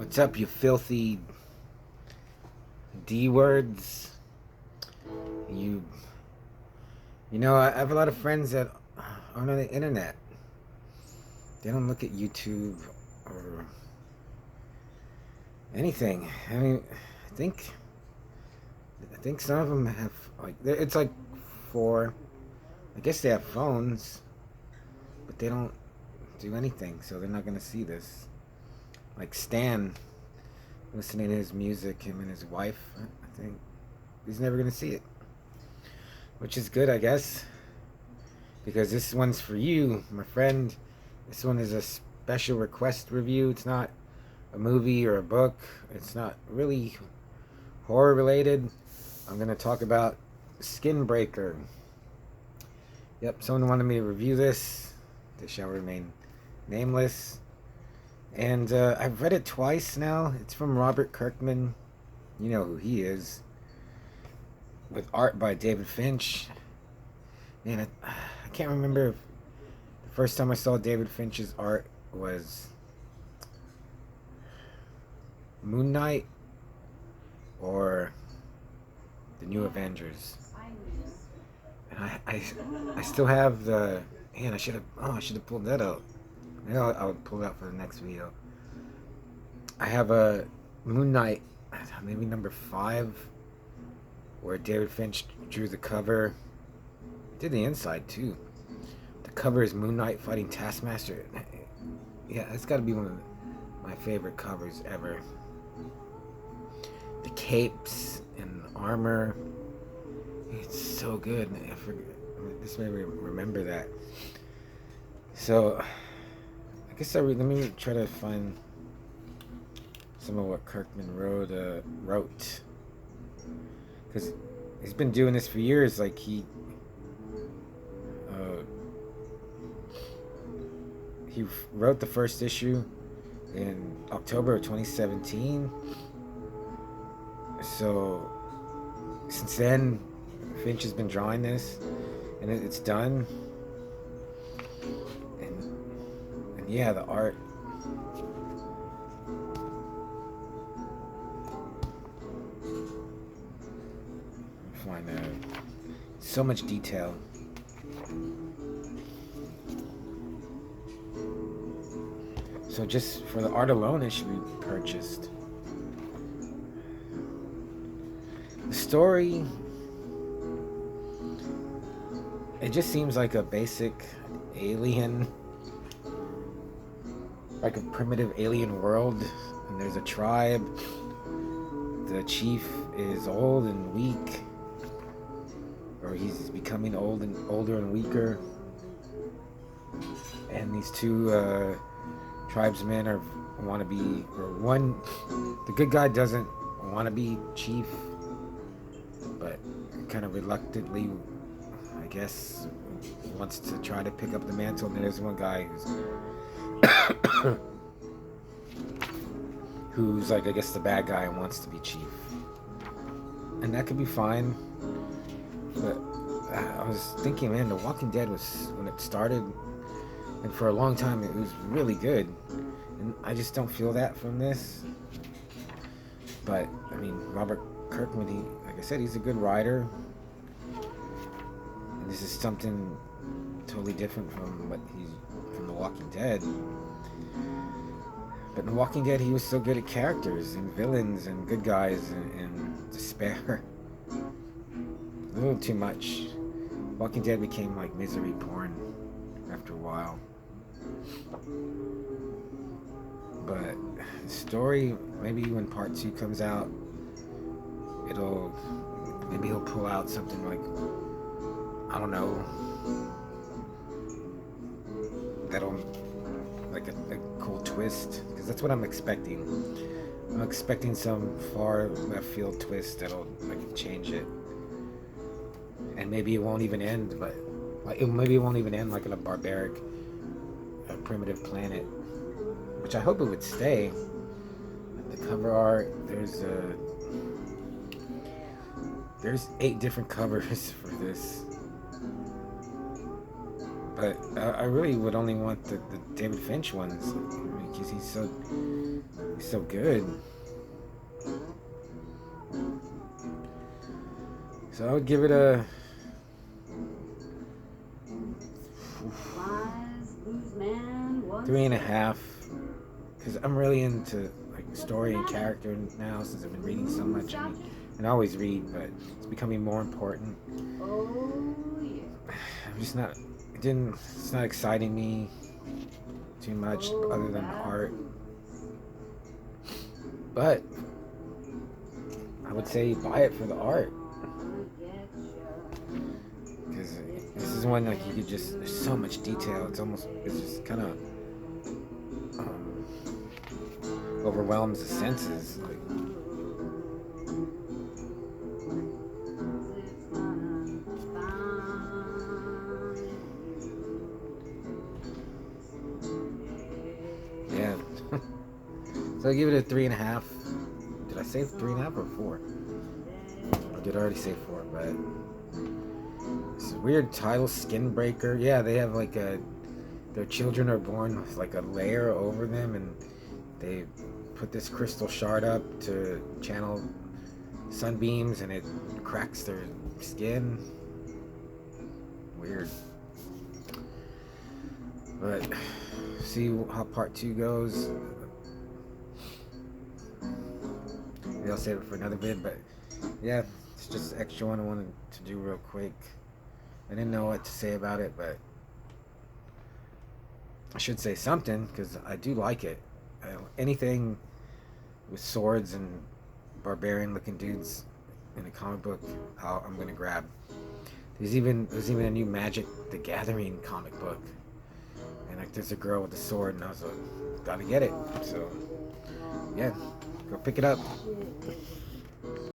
What's up, you filthy D words? You, I have a lot of friends that aren't on the internet. They don't look at YouTube or anything. I think some of them have it's like four. I guess they have phones, but they don't do anything, so they're not gonna see this. Like Stan, listening to his music, him and his wife, I think he's never gonna see it, which is good, I guess, because this one's for you, my friend. This one is a special request review. It's not a movie or a book. It's not really horror related. I'm gonna talk about Skinbreaker. Yep, someone wanted me to review this. They shall remain nameless. And I've read it twice now. It's from Robert Kirkman. You know who he is. With art by David Finch. Man, I can't remember if the first time I saw David Finch's art was Moon Knight or The New Avengers. And I still have the... Man, I should have pulled that out. Maybe I'll pull it out for the next video. I have a Moon Knight, maybe number 5, where David Finch drew the cover. Did the inside too. The cover is Moon Knight fighting Taskmaster. Yeah, it's got to be one of my favorite covers ever. The capes and armor. It's so good. This made me remember that. So, I guess let me try to find some of what Kirkman wrote. Because he's been doing this for years. Like, he wrote the first issue in October of 2017. So, since then, Finch has been drawing this, and it's done. And yeah, the art. Find so much detail. So just for the art alone, it should be purchased. The story, it just seems like a basic alien, like a primitive alien world, and there's a tribe. The chief is old and weak, or he's becoming older and weaker, and these two tribesmen want to be, or one, the good guy doesn't want to be chief, but kind of reluctantly, I guess, wants to try to pick up the mantle. And there's one guy who's like, I guess, the bad guy and wants to be chief, and that could be fine. But I was thinking, man, The Walking Dead was, when it started, and for a long time, it was really good, and I just don't feel that from this. But I mean, Robert Kirkman, like I said, he's a good writer, and this is something totally different from The Walking Dead. But in The Walking Dead, he was so good at characters and villains and good guys and despair. A little too much. Walking Dead became like misery porn after a while. But the story, maybe when part 2 comes out, maybe he'll pull out something like, I don't know, that'll, like a cool twist, because that's what I'm expecting. I'm expecting some far left field twist that'll like change it. And maybe it won't even end, but maybe it won't even end like in a barbaric, primitive planet, which I hope it would stay. The cover art, there's 8 different covers for this. But I really would only want the David Finch ones because he's so good. So I would give it a three and a half because I'm really into like story and character now since I've been reading so much. And I always read, but it's becoming more important. I'm just not. It didn't. It's not exciting me too much other than the art. But I would say buy it for the art because this is one like you could just. There's so much detail. It's just kind of overwhelms the senses. Like, yeah. So I give it a three and a half. Did I say three and a half or four? Or did I already say four? But it's a weird title, Skinbreaker. Yeah, they have like their children are born with like a layer over them, and they put this crystal shard up to channel sunbeams, and it cracks their skin. Weird. But see how part 2 goes. Maybe I'll save it for another vid, but yeah, it's just an extra one I wanted to do real quick. I didn't know what to say about it, but I should say something because I do like it. Anything with swords and barbarian looking dudes in a comic book, I'm gonna grab. There's even a new Magic the Gathering comic book, and like there's a girl with a sword, and I was like, gotta get it. So yeah, go pick it up.